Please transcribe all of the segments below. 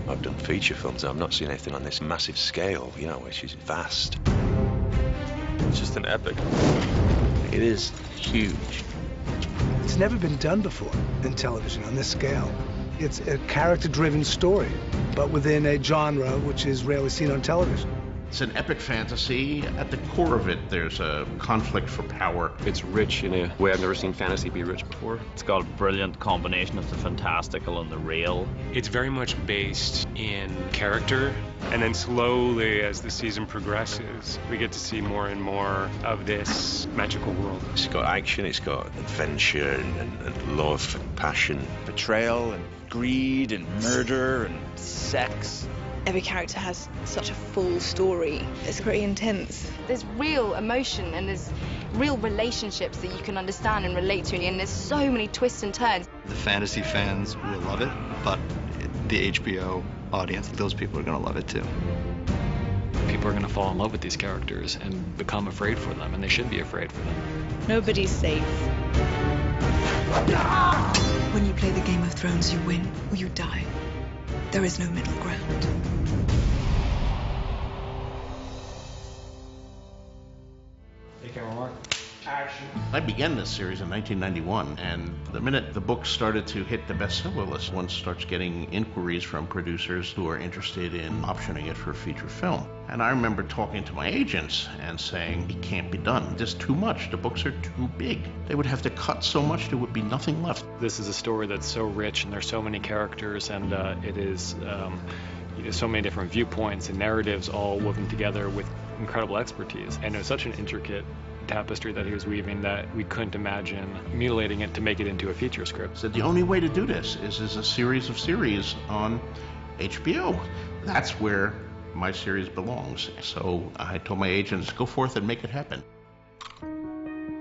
I've done feature films. I've not seen anything on this massive scale, you know, which is vast. It's just an epic. It is huge. It's never been done before in television on this scale. It's a character-driven story, but within a genre which is rarely seen on television. It's an epic fantasy. At the core of it, there's a conflict for power. It's rich in a way I've never seen fantasy be rich before. It's got a brilliant combination of the fantastical and the real. It's very much based in character, and then slowly, as the season progresses, we get to see more and more of this magical world. It's got action, it's got adventure and love and passion. Betrayal and greed and murder and sex. Every character has such a full story. It's pretty intense. There's real emotion and there's real relationships that you can understand and relate to, and there's so many twists and turns. The fantasy fans will love it, but the HBO audience, those people are going to love it too. People are going to fall in love with these characters and become afraid for them, and they should be afraid for them. Nobody's safe. When you play the Game of Thrones, you win or you die. There is no middle ground. I began this series in 1991, and the minute the book started to hit the bestseller list, one starts getting inquiries from producers who are interested in optioning it for feature film. And I remember talking to my agents and saying, it can't be done. There's too much. The books are too big. They would have to cut so much there would be nothing left. This is a story that's so rich, and there's so many characters, and it is so many different viewpoints and narratives all woven together with incredible expertise. And it was such an intricate tapestry that he was weaving that we couldn't imagine mutilating it to make it into a feature script. So the only way to do this is as a series of series on HBO. That's where my series belongs. So I told my agents, go forth and make it happen.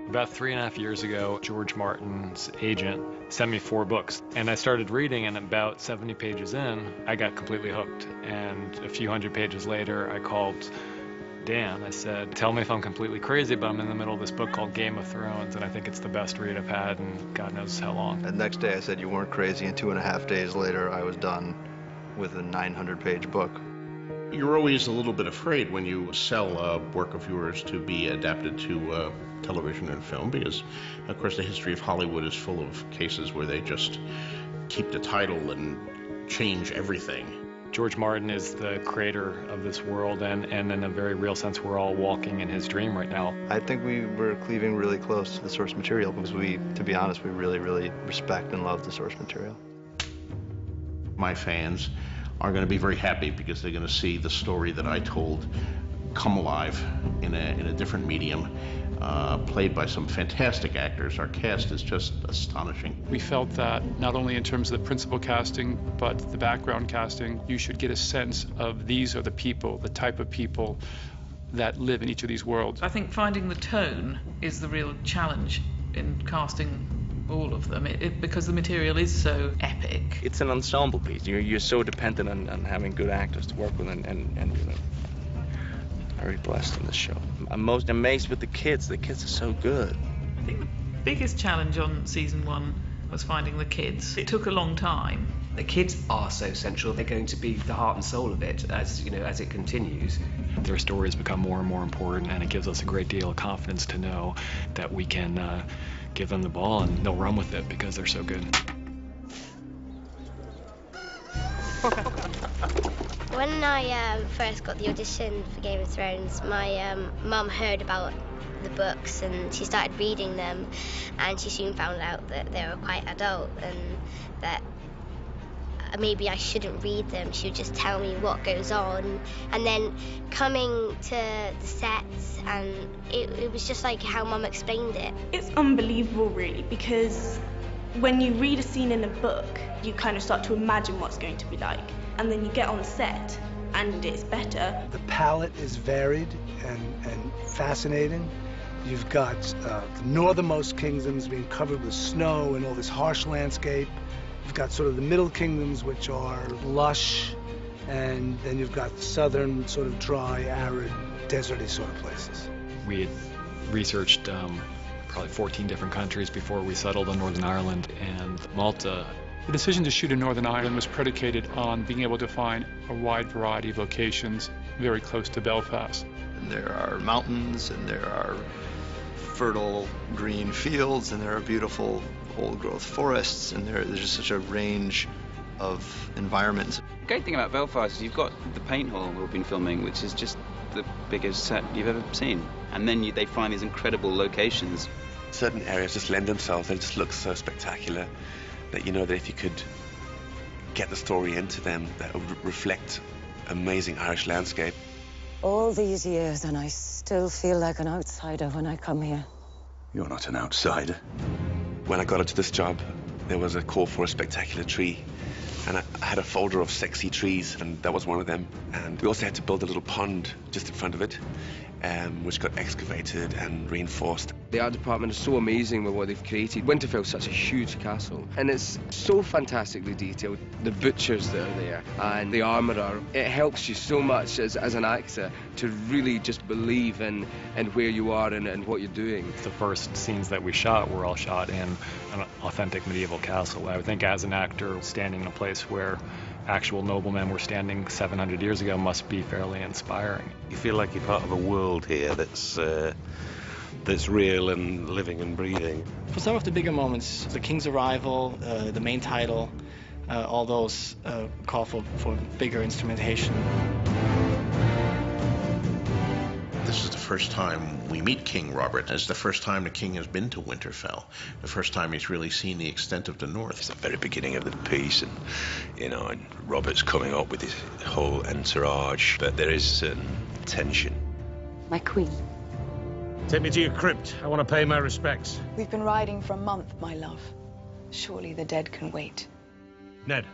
About 3.5 years ago, George Martin's agent sent me 4 books, and I started reading, and about 70 pages in, I got completely hooked. And a few hundred pages later, I called Dan. I said, tell me if I'm completely crazy, but I'm in the middle of this book called Game of Thrones, and I think it's the best read I've had in God knows how long. The next day I said you weren't crazy, and 2.5 days later I was done with a 900-page book. You're always a little bit afraid when you sell a work of yours to be adapted to television and film, because, of course, the history of Hollywood is full of cases where they just keep the title and change everything. George Martin is the creator of this world, and in a very real sense, we're all walking in his dream right now. I think we were cleaving really close to the source material because to be honest, we really, really respect and love the source material. My fans are going to be very happy because they're going to see the story that I told come alive in a different medium, played by some fantastic actors. Our cast is just astonishing. We felt that not only in terms of the principal casting, but the background casting, you should get a sense of these are the people, the type of people that live in each of these worlds. I think finding the tone is the real challenge in casting all of them, because the material is so epic. It's an ensemble piece. You're so dependent on having good actors to work with, and you know, very blessed in this show. I'm most amazed with the kids. The kids are so good. I think the biggest challenge on season 1 was finding the kids. It took a long time. The kids are so central. They're going to be the heart and soul of it as it continues. Their stories become more and more important, and it gives us a great deal of confidence to know that we can give them the ball and they'll run with it because they're so good. When I first got the audition for Game of Thrones, my mum heard about the books and she started reading them, and she soon found out that they were quite adult and that maybe I shouldn't read them. She would just tell me what goes on. And then coming to the sets, and it was just like how Mum explained it. It's unbelievable, really, because when you read a scene in a book, you kind of start to imagine what's going to be like. And then you get on set, and it's better. The palette is varied and fascinating. You've got the northernmost kingdoms being covered with snow and all this harsh landscape. You've got sort of the middle kingdoms, which are lush, and then you've got the southern, sort of dry, arid, deserty sort of places. We had researched probably 14 different countries before we settled on Northern Ireland, and Malta The decision to shoot in Northern Ireland was predicated on being able to find a wide variety of locations very close to Belfast. And there are mountains, and there are fertile green fields, and there are beautiful old-growth forests, and there's just such a range of environments. The great thing about Belfast is you've got the paint hall we've been filming, which is just the biggest set you've ever seen. And then they find these incredible locations. Certain areas just lend themselves, they just look so spectacular that you know that if you could get the story into them, that would reflect amazing Irish landscape. All these years and I still feel like an outsider when I come here. You're not an outsider. When I got into this job, there was a call for a spectacular tree. And I had a folder of sexy trees, and that was one of them. And we also had to build a little pond just in front of it, which got excavated and reinforced. The art department is so amazing with what they've created. Winterfell's such a huge castle, and it's so fantastically detailed. The butchers that are there and the armourer, it helps you so much as an actor to really just believe in where you are and what you're doing. The first scenes that we shot were all shot in an authentic medieval castle. I would think as an actor, standing in a place where actual noblemen were standing 700 years ago must be fairly inspiring. You feel like you're part of a world here that's real and living and breathing. For some of the bigger moments, the King's arrival, the main title, all those call for bigger instrumentation. This is the first time we meet King Robert. It's the first time the king has been to Winterfell. The first time he's really seen the extent of the north. It's the very beginning of the piece, and and Robert's coming up with his whole entourage, but there is certain tension. My queen. Take me to your crypt. I want to pay my respects. We've been riding for a month, my love. Surely the dead can wait. Ned.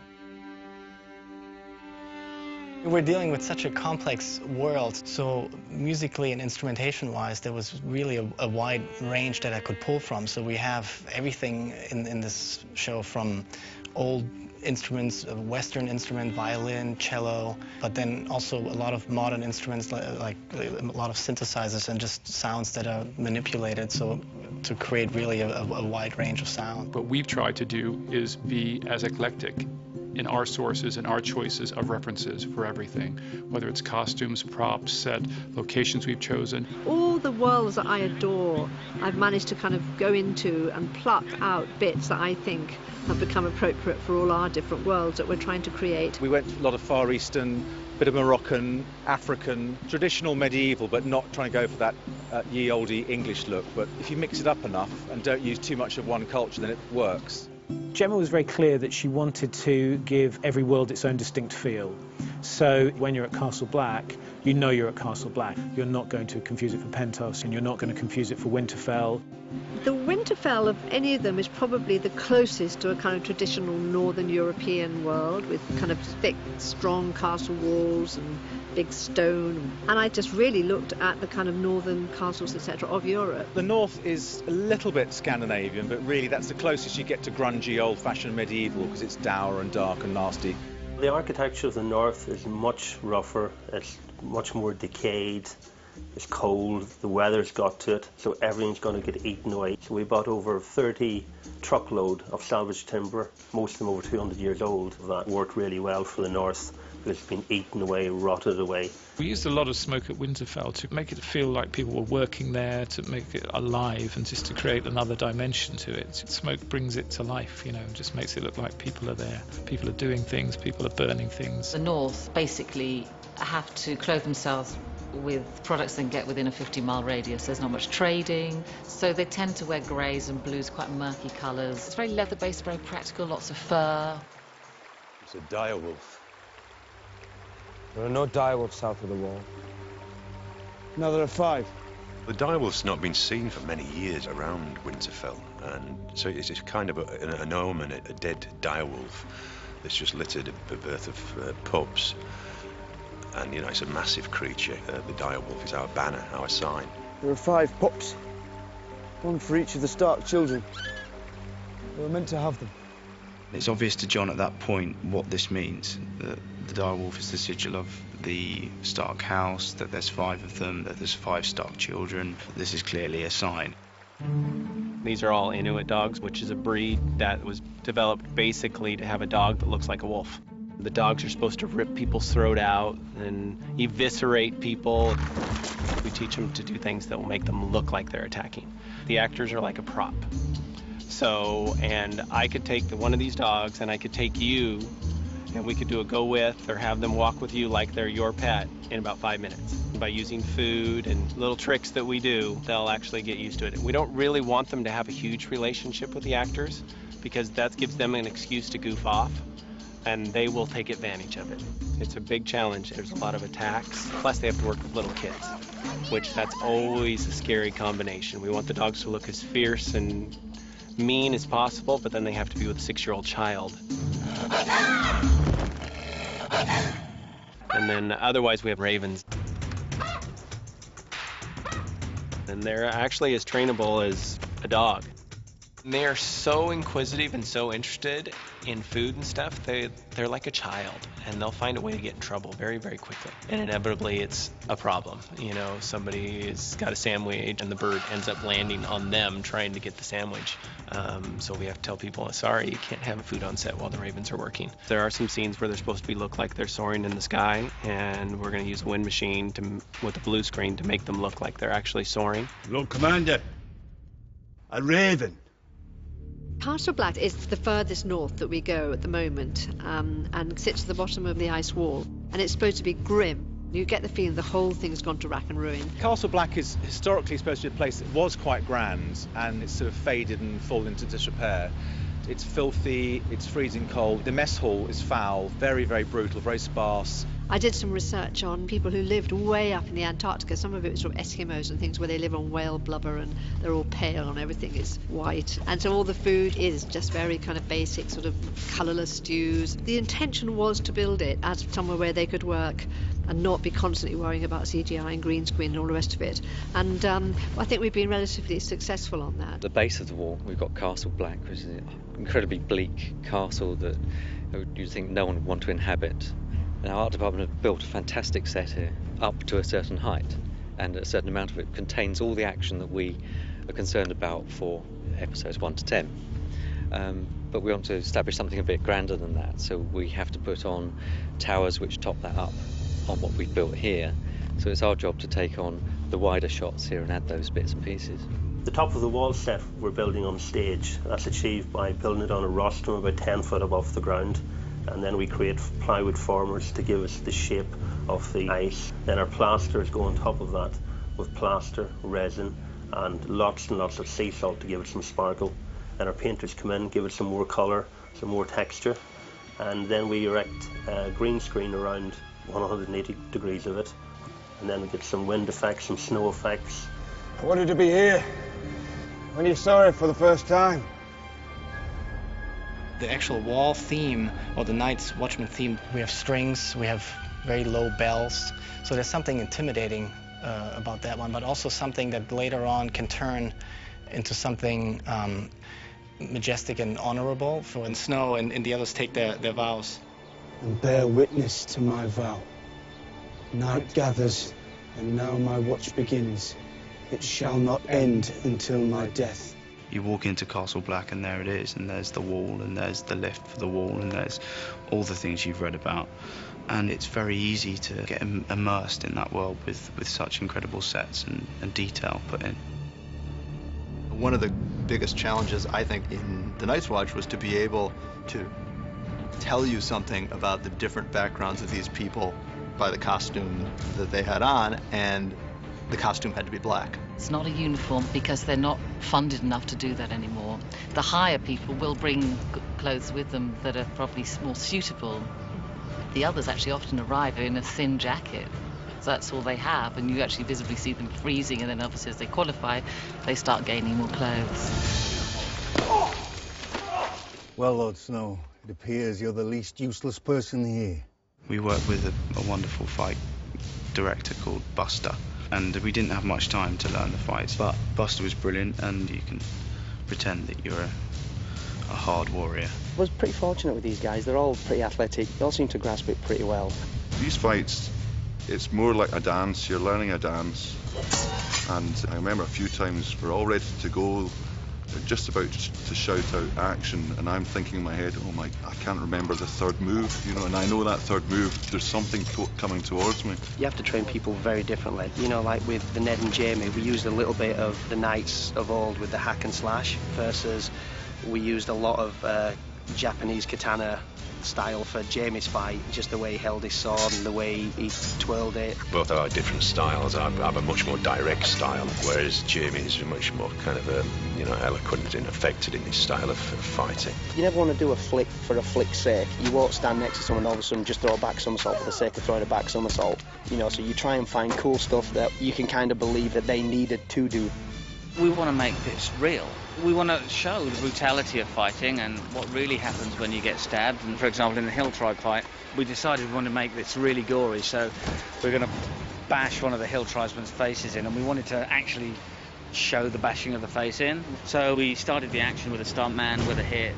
We're dealing with such a complex world, so musically and instrumentation-wise, there was really a wide range that I could pull from. So we have everything in this show, from old instruments, Western instrument, violin, cello, but then also a lot of modern instruments, like a lot of synthesizers and just sounds that are manipulated, so to create really a wide range of sound. What we've tried to do is be as eclectic in our sources and our choices of references for everything, whether it's costumes, props, set, locations we've chosen. All the worlds that I adore, I've managed to kind of go into and pluck out bits that I think have become appropriate for all our different worlds that we're trying to create. We went a lot of Far Eastern, bit of Moroccan, African, traditional medieval, but not trying to go for that ye olde English look. But if you mix it up enough and don't use too much of one culture, then it works. Gemma was very clear that she wanted to give every world its own distinct feel. So when you're at Castle Black, you know you're at Castle Black. You're not going to confuse it for Pentos, and you're not going to confuse it for Winterfell. The Winterfell of any of them is probably the closest to a kind of traditional Northern European world, with kind of thick, strong castle walls and big stone. And I just really looked at the kind of northern castles, etc., of Europe. The north is a little bit Scandinavian, but really that's the closest you get to grungy, old-fashioned medieval, because it's dour and dark and nasty. The architecture of the north is much rougher, it's much more decayed, it's cold, the weather's got to it, so everything's going to get eaten away. So we bought over 30 truckload of salvage timber, most of them over 200 years old. That worked really well for the north. It's been eaten away, rotted away. We used a lot of smoke at Winterfell to make it feel like people were working there, to make it alive, and just to create another dimension to it. Smoke brings it to life, just makes it look like people are there. People are doing things, people are burning things. The North basically have to clothe themselves with products they can get within a 50-mile radius. There's not much trading, so they tend to wear greys and blues, quite murky colours. It's very leather-based, very practical, lots of fur. It's a direwolf. There are no direwolves south of the wall. No, there are 5. The direwolf's not been seen for many years around Winterfell, and so it's kind of an omen, a dead direwolf that's just littered the birth of pups. And, it's a massive creature. The direwolf is our banner, our sign. There are 5 pups. 1 for each of the Stark children. We were meant to have them. It's obvious to John at that point what this means, that the direwolf is the sigil of the Stark house, that there's 5 of them, that there's 5 Stark children. This is clearly a sign. These are all Inuit dogs, which is a breed that was developed basically to have a dog that looks like a wolf. The dogs are supposed to rip people's throat out and eviscerate people. We teach them to do things that will make them look like they're attacking. The actors are like a prop. So, and I could take one of these dogs and I could take you and we could do a go with or have them walk with you like they're your pet in about 5 minutes. By using food and little tricks that we do, they'll actually get used to it. We don't really want them to have a huge relationship with the actors because that gives them an excuse to goof off and they will take advantage of it. It's a big challenge. There's a lot of attacks. Plus they have to work with little kids, which that's always a scary combination. We want the dogs to look as fierce and mean as possible, but then they have to be with a 6-year-old child. And then otherwise we have ravens. And they're actually as trainable as a dog. They are so inquisitive and so interested in food and stuff, they're like a child, and they'll find a way to get in trouble very, very quickly. And inevitably it's a problem. You know, somebody's got a sandwich and the bird ends up landing on them trying to get the sandwich. So we have to tell people, sorry, you can't have food on set while the ravens are working. There are some scenes where they're supposed to look like they're soaring in the sky, and we're going to use a wind machine with a blue screen to make them look like they're actually soaring. Lord Commander, a raven. Castle Black is the furthest north that we go at the moment, and sits at the bottom of the ice wall, and it's supposed to be grim. You get the feeling the whole thing's gone to rack and ruin. Castle Black is historically supposed to be a place that was quite grand, and it's sort of faded and fallen into disrepair. It's filthy, it's freezing cold. The mess hall is foul, very, very brutal, very sparse. I did some research on people who lived way up in the Antarctica. Some of it was sort of Eskimos and things where they live on whale blubber and they're all pale and everything is white. And so all the food is just very kind of basic, sort of colourless stews. The intention was to build it as somewhere where they could work and not be constantly worrying about CGI and green screen and all the rest of it. And I think we've been relatively successful on that. At the base of the wall, we've got Castle Black, which is an incredibly bleak castle that you'd think no one would want to inhabit. And our art department have built a fantastic set here, up to a certain height, and a certain amount of it contains all the action that we are concerned about for episodes 1 to 10. But we want to establish something a bit grander than that, so we have to put on towers which top that up on what we've built here. So it's our job to take on the wider shots here and add those bits and pieces. The top of the wall set we're building on stage. That's achieved by building it on a rostrum about 10 foot above the ground. And then we create plywood formers to give us the shape of the ice. Then our plasters go on top of that with plaster, resin, and lots of sea salt to give it some sparkle. And our painters come in, give it some more colour, some more texture. And then we erect a green screen around 180 degrees of it. And then we get some wind effects, some snow effects. I wanted to be here when you saw it for the first time. The actual wall theme, or the Night's Watchman theme, we have strings, we have very low bells, so there's something intimidating about that one, but also something that later on can turn into something majestic and honorable for when Snow and the others take their vows. And bear witness to my vow. Night gathers, and now my watch begins. It shall not end until my death. You walk into Castle Black and there it is, and there's the wall, and there's the lift for the wall, and there's all the things you've read about. And it's very easy to get immersed in that world with such incredible sets and detail put in. One of the biggest challenges, I think, in The Night's Watch was to be able to tell you something about the different backgrounds of these people by the costume that they had on, and the costume had to be black. It's not a uniform because they're not funded enough to do that anymore. The higher people will bring clothes with them that are probably more suitable. The others actually often arrive in a thin jacket. So that's all they have, and you actually visibly see them freezing, and then obviously as they qualify, they start gaining more clothes. Well, Lord Snow, it appears you're the least useless person here. We work with a wonderful fight director called Buster, and we didn't have much time to learn the fights, but Buster was brilliant, and you can pretend that you're a hard warrior. I was pretty fortunate with these guys. They're all pretty athletic. They all seem to grasp it pretty well. These fights, it's more like a dance. You're learning a dance. And I remember a few times we're all ready to go. just about to shout out action, and I'm thinking in my head, oh my, I can't remember the third move, you know, and I know that third move, there's something coming towards me. You have to train people very differently. You know, like with the Ned and Jamie, we used a little bit of the knights of old with the hack and slash, versus we used a lot of Japanese katana style for Jamie's fight, just the way he held his sword and the way he twirled it. Both are different styles. I have a much more direct style, whereas Jamie's much more kind of eloquent and affected in his style of fighting. You never want to do a flick for a flick's sake. You won't stand next to someone all of a sudden just throw a back somersault for the sake of throwing a back somersault. You know, so you try and find cool stuff that you can kind of believe that they needed to do. We want to make this real. We want to show the brutality of fighting and what really happens when you get stabbed. And for example, in the Hill Tribe fight, we decided we wanted to make this really gory, so we're going to bash one of the Hill Tribesmen's faces in, and we wanted to actually show the bashing of the face in. So we started the action with a stuntman with a hit,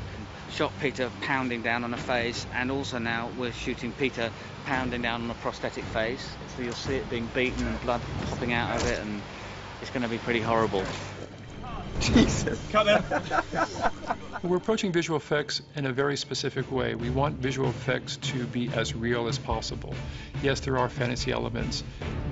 shot Peter pounding down on a face, and also now we're shooting Peter pounding down on a prosthetic face. So you'll see it being beaten and blood popping out of it, and it's going to be pretty horrible. Jesus. Come in. We're approaching visual effects in a very specific way. We want visual effects to be as real as possible. Yes, there are fantasy elements,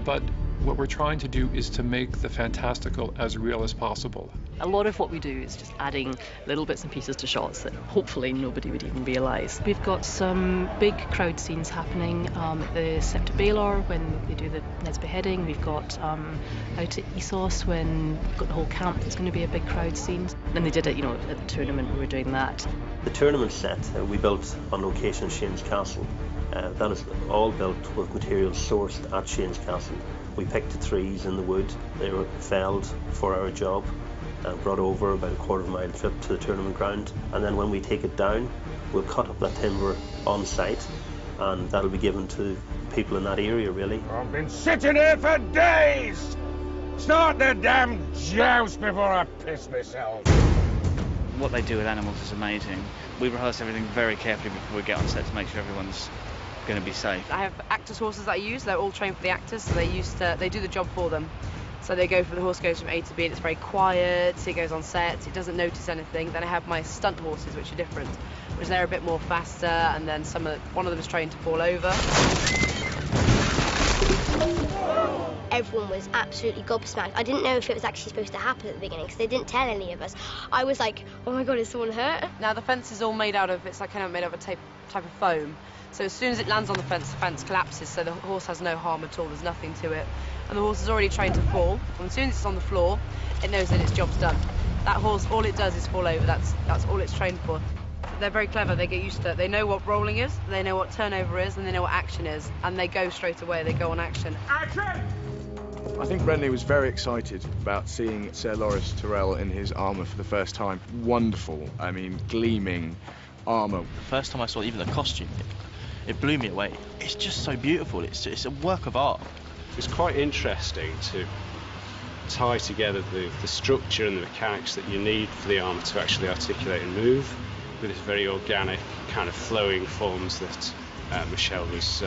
but what we're trying to do is to make the fantastical as real as possible. A lot of what we do is just adding little bits and pieces to shots that hopefully nobody would even realise. We've got some big crowd scenes happening at the Sept of Baelor when they do the Ned's beheading. We've got out at Essos when we've got the whole camp. There's going to be a big crowd scene. And they did it, you know, at the tournament we were doing that. The tournament set we built on location at Shane's Castle. That is all built with materials sourced at Shane's Castle. We picked the trees in the wood. They were felled for our job and brought over about a quarter-mile trip to the tournament ground. And then when we take it down, we'll cut up that timber on site, and that'll be given to people in that area, really. I've been sitting here for days! Start the damn joust before I piss myself. What they do with animals is amazing. We rehearse everything very carefully before we get on set to make sure everyone's going to be safe. I have actors' horses that I use. They're all trained for the actors, so they do the job for them. So the horse goes from A to B, and it's very quiet, so it goes on set, it doesn't notice anything. Then I have my stunt horses, which are different, which they're a bit more faster, and then one of them is trained to fall over. Everyone was absolutely gobsmacked. I didn't know if it was actually supposed to happen at the beginning, because they didn't tell any of us. I was like, oh my god, is someone hurt? Now the fence is all made out of, it's like kind of made out of a type of foam. So as soon as it lands on the fence collapses, so the horse has no harm at all, there's nothing to it. And the horse is already trained to fall. And as soon as it's on the floor, it knows that its job's done. That horse, all it does is fall over. That's all it's trained for. They're very clever. They get used to it. They know what rolling is, they know what turnover is, and they know what action is. And they go straight away. They go on action. Action! I think Renly was very excited about seeing Sir Loras Tyrrell in his armour for the first time. Wonderful. I mean, gleaming armour. The first time I saw even the costume, it blew me away. It's just so beautiful. It's a work of art. It's quite interesting to tie together the structure and the mechanics that you need for the armour to actually articulate and move with this very organic kind of flowing forms that Michelle was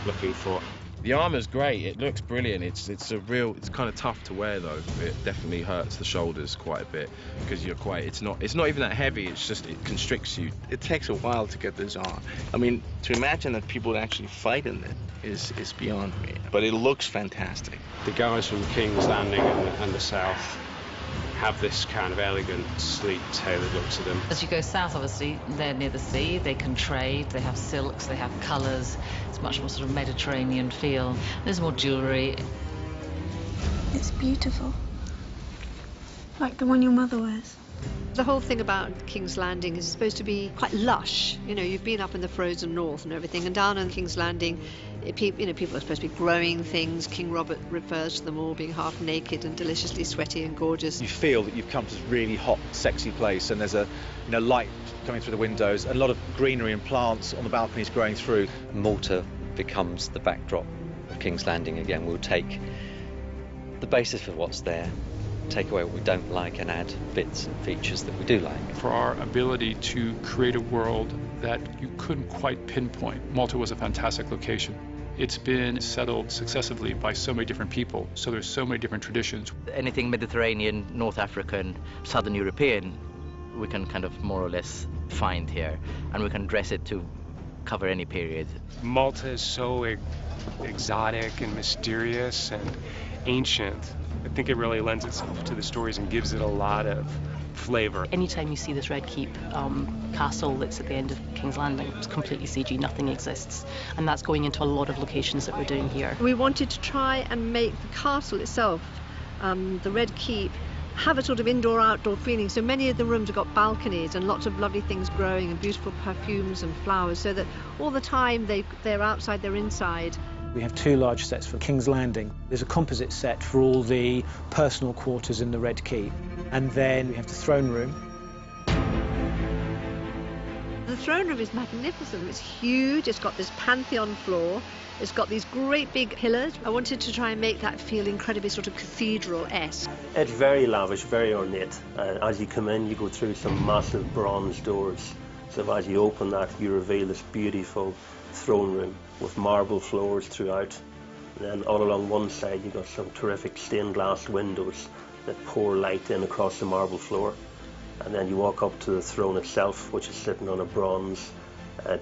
looking for. The armour's great, it looks brilliant. It's kind of tough to wear though. It definitely hurts the shoulders quite a bit because it's not even that heavy, it's just, it constricts you. It takes a while to get this on. I mean, to imagine that people would actually fight in it is beyond me, but it looks fantastic. The guys from King's Landing and the south have this kind of elegant, sleek, tailored look to them. As you go south, obviously, they're near the sea, they can trade, they have silks, they have colours. It's much more sort of Mediterranean feel. There's more jewellery. It's beautiful. Like the one your mother wears. The whole thing about King's Landing is supposed to be quite lush. You know, you've been up in the frozen north and everything, and down in King's Landing, people are supposed to be growing things. King Robert refers to them all being half naked and deliciously sweaty and gorgeous. You feel that you've come to this really hot, sexy place, and there's a light coming through the windows, and a lot of greenery and plants on the balconies growing through. Malta becomes the backdrop of King's Landing again. We'll take the basis for what's there, take away what we don't like, and add bits and features that we do like. For our ability to create a world that you couldn't quite pinpoint, Malta was a fantastic location. It's been settled successively by so many different people, so there's so many different traditions. Anything Mediterranean, North African, Southern European, we can kind of more or less find here, and we can dress it to cover any period. Malta is so exotic and mysterious and ancient. I think it really lends itself to the stories and gives it a lot of flavor. Anytime you see this Red Keep castle that's at the end of King's Landing, it's completely CG, nothing exists. And that's going into a lot of locations that we're doing here. We wanted to try and make the castle itself, the Red Keep, have a sort of indoor-outdoor feeling. So many of the rooms have got balconies and lots of lovely things growing and beautiful perfumes and flowers, so that all the time they're outside, they're inside. We have 2 large sets for King's Landing. There's a composite set for all the personal quarters in the Red Keep. And then we have the throne room. The throne room is magnificent. It's huge. It's got this Pantheon floor. It's got these great big pillars. I wanted to try and make that feel incredibly sort of cathedral-esque. It's very lavish, very ornate. As you come in, you go through some massive bronze doors. So as you open that, you reveal this beautiful throne room with marble floors throughout. And then all along one side, you've got some terrific stained glass windows that pour light in across the marble floor. And then you walk up to the throne itself, which is sitting on a bronze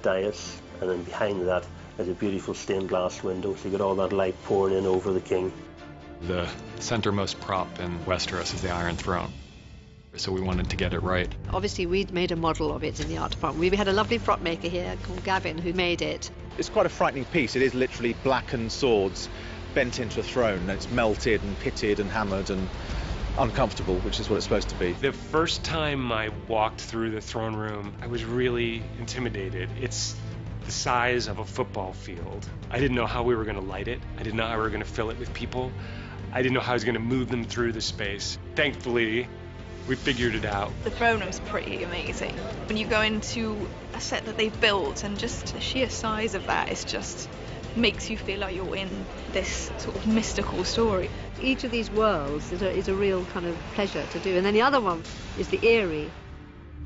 dais. And then behind that is a beautiful stained glass window, so you get all that light pouring in over the king. The centermost prop in Westeros is the Iron Throne, so we wanted to get it right. Obviously, we'd made a model of it in the art department. We had a lovely prop maker here called Gavin who made it. It's quite a frightening piece. It is literally blackened swords bent into a throne, and it's melted and pitted and hammered and uncomfortable, which is what it's supposed to be. The first time I walked through the throne room, I was really intimidated. It's the size of a football field. I didn't know how we were going to light it. I didn't know how we were going to fill it with people. I didn't know how I was going to move them through the space. Thankfully, we figured it out. The throne room's pretty amazing. When you go into a set that they've built, and just the sheer size of that is just makes you feel like you're in this sort of mystical story. Each of these worlds is a real kind of pleasure to do. And then the other one is the Eyrie.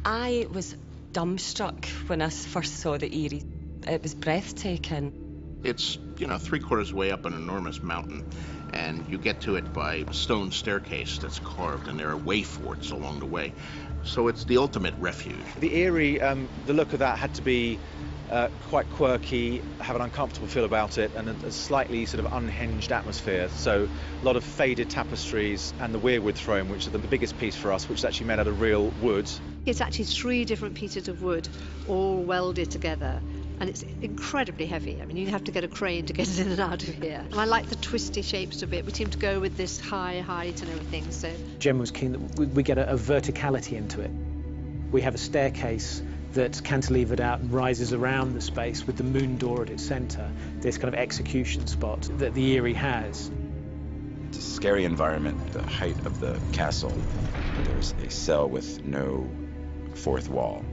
I was dumbstruck when I first saw the Eyrie. It was breathtaking. It's, 3/4 way up an enormous mountain, and you get to it by a stone staircase that's carved, and there are way forts along the way. So it's the ultimate refuge. The Eyrie, the look of that had to be quite quirky, have an uncomfortable feel about it, and a slightly sort of unhinged atmosphere. So a lot of faded tapestries, and the Weirwood throne, which is the biggest piece for us, which is actually made out of real wood. It's actually 3 different pieces of wood all welded together. And it's incredibly heavy. I mean, you have to get a crane to get it in and out of here. And I like the twisty shapes of it. We seem to go with this high height and everything, so... Jem was keen that we get a verticality into it. We have a staircase that's cantilevered out and rises around the space with the moon door at its centre, this kind of execution spot that the Eyrie has. It's a scary environment, the height of the castle. There's a cell with no fourth wall,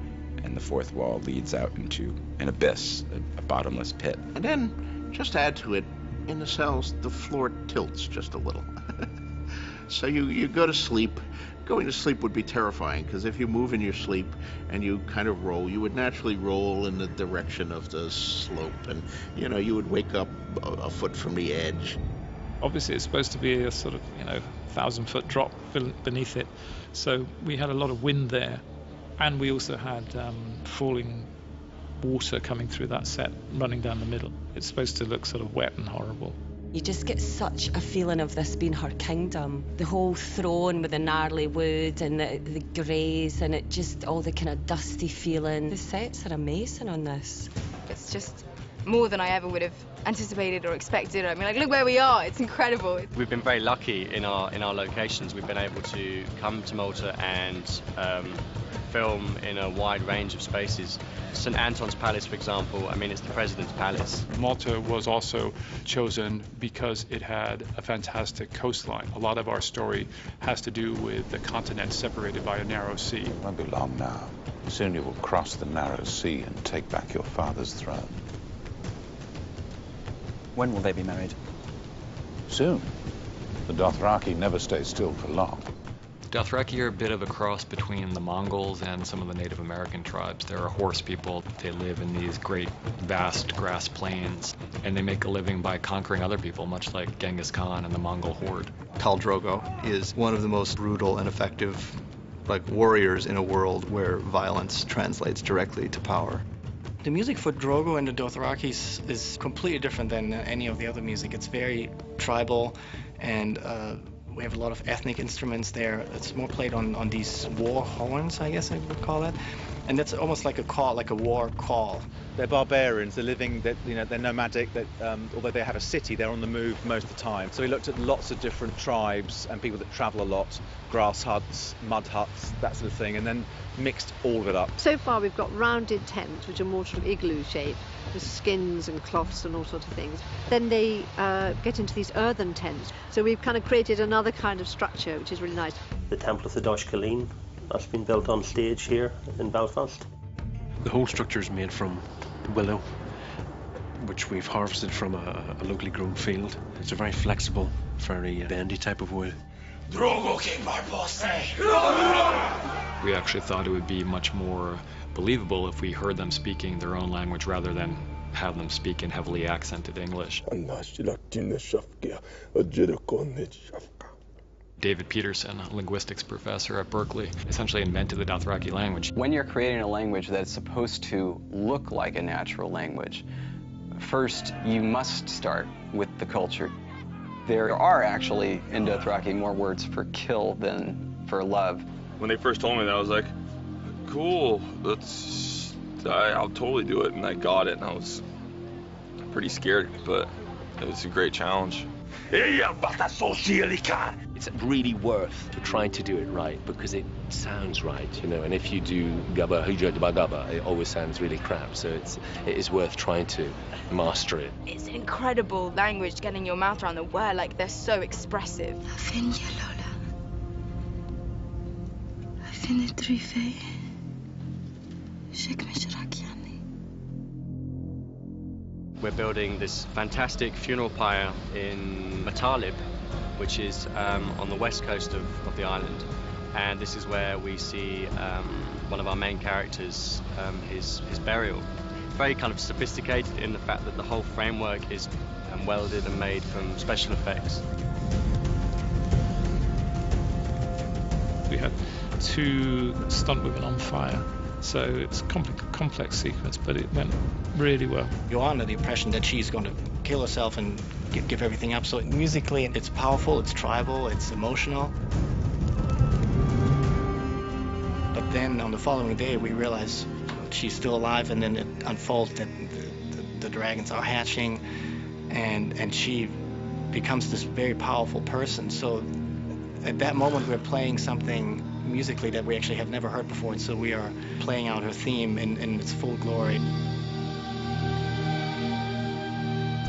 and the fourth wall leads out into an abyss, a bottomless pit. And then, just to add to it, in the cells, the floor tilts just a little. So you go to sleep. Going to sleep would be terrifying, because if you move in your sleep and you kind of roll, you would naturally roll in the direction of the slope, and, you would wake up a foot from the edge. Obviously, it's supposed to be a sort of, 1,000-foot drop beneath it, so we had a lot of wind there. And we also had falling water coming through that set, running down the middle. It's supposed to look sort of wet and horrible. You just get such a feeling of this being her kingdom. The whole throne with the gnarly wood and the greys, and it just all the kind of dusty feeling. The sets are amazing on this. It's just more than I ever would have anticipated or expected. I mean, look where we are. It's incredible. We've been very lucky in our locations. We've been able to come to Malta and film in a wide range of spaces. St. Anton's Palace, for example, it's the President's Palace. Malta was also chosen because it had a fantastic coastline. A lot of our story has to do with the continent separated by a narrow sea. It won't be long now. Soon you will cross the narrow sea and take back your father's throne. When will they be married? Soon. The Dothraki never stay still for long. Dothraki are a bit of a cross between the Mongols and some of the Native American tribes. They're a horse people. They live in these great, vast grass plains, and they make a living by conquering other people, much like Genghis Khan and the Mongol horde. Khal Drogo is one of the most brutal and effective warriors in a world where violence translates directly to power. The music for Drogo and the Dothrakis is completely different than any of the other music. It's very tribal, and we have a lot of ethnic instruments there. It's more played on these war horns, I guess I would call it. And that's almost like a call, like a war call. They're barbarians. They're living. They're nomadic. Although they have a city, they're on the move most of the time. So we looked at lots of different tribes and people that travel a lot, grass huts, mud huts, that sort of thing, and then mixed all of it up. So far we've got rounded tents, which are more sort of igloo shape, with skins and cloths and all sorts of things. Then they get into these earthen tents. So we've kind of created another kind of structure, which is really nice. The Temple of the Dosh Caleen, that's been built on stage here in Belfast. The whole structure is made from willow, which we've harvested from a locally grown field. It's a very flexible, very bendy type of wood. Drogo kicked my pussy! We actually thought it would be much more believable if we heard them speaking their own language rather than have them speak in heavily accented English. David Peterson, a linguistics professor at Berkeley, essentially invented the Dothraki language. When you're creating a language that's supposed to look like a natural language, first you must start with the culture. There are actually in Dothraki more words for kill than for love. When they first told me that, I was like, cool, I'll totally do it, and I got it, and I was pretty scared, but it was a great challenge. It's really worth trying to do it right because it sounds right, and if you do gabba gabba, it always sounds really crap, so it is worth trying to master it. It's an incredible language, getting your mouth around the word, they're so expressive. We're building this fantastic funeral pyre in Matalib, which is on the west coast of the island. And this is where we see one of our main characters, his burial. Very kind of sophisticated in the fact that the whole framework is welded and made from special effects. We had 2 stunt women on fire. So it's a complex sequence, but it went really well. You're under the impression that she's going to kill herself and give everything up. So musically, it's powerful, it's tribal, it's emotional. But then on the following day, we realize she's still alive, and then it unfolds that the dragons are hatching, and she becomes this very powerful person. So at that moment, we're playing something musically that we actually have never heard before, and so we are playing out her theme in its full glory.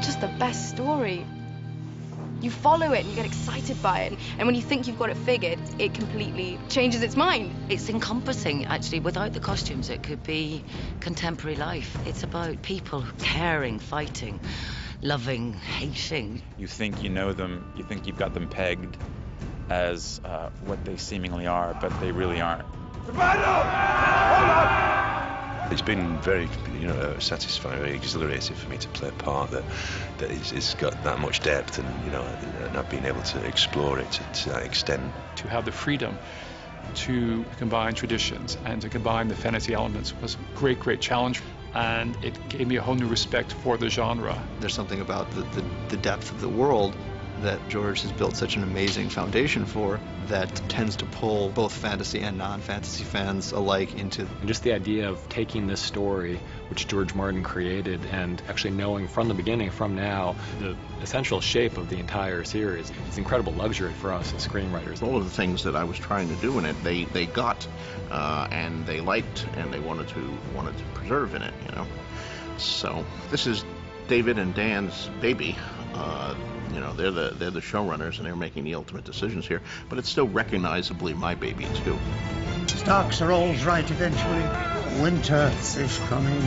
Just the best story. You follow it and you get excited by it, and when you think you've got it figured, it completely changes its mind. It's encompassing, actually. Without the costumes, it could be contemporary life. It's about people caring, fighting, loving, hating. You think you know them, you think you've got them pegged as what they seemingly are, but they really aren't. It's been very, satisfying, very exhilarating for me to play a part that is got that much depth, and and I've been able to explore it to that extent. To have the freedom to combine traditions and to combine the fantasy elements was a great challenge, and it gave me a whole new respect for the genre. There's something about the depth of the world that George has built such an amazing foundation for that tends to pull both fantasy and non-fantasy fans alike into. And just the idea of taking this story, which George Martin created, and actually knowing from the beginning, from now, the essential shape of the entire series, it's incredible luxury for us as screenwriters. All of the things that I was trying to do in it, they got, and they liked, and they wanted to preserve in it, So this is David and Dan's baby. They're the showrunners, and they're making the ultimate decisions here, but it's still recognizably my baby too. Starks are always right eventually. Winter is coming.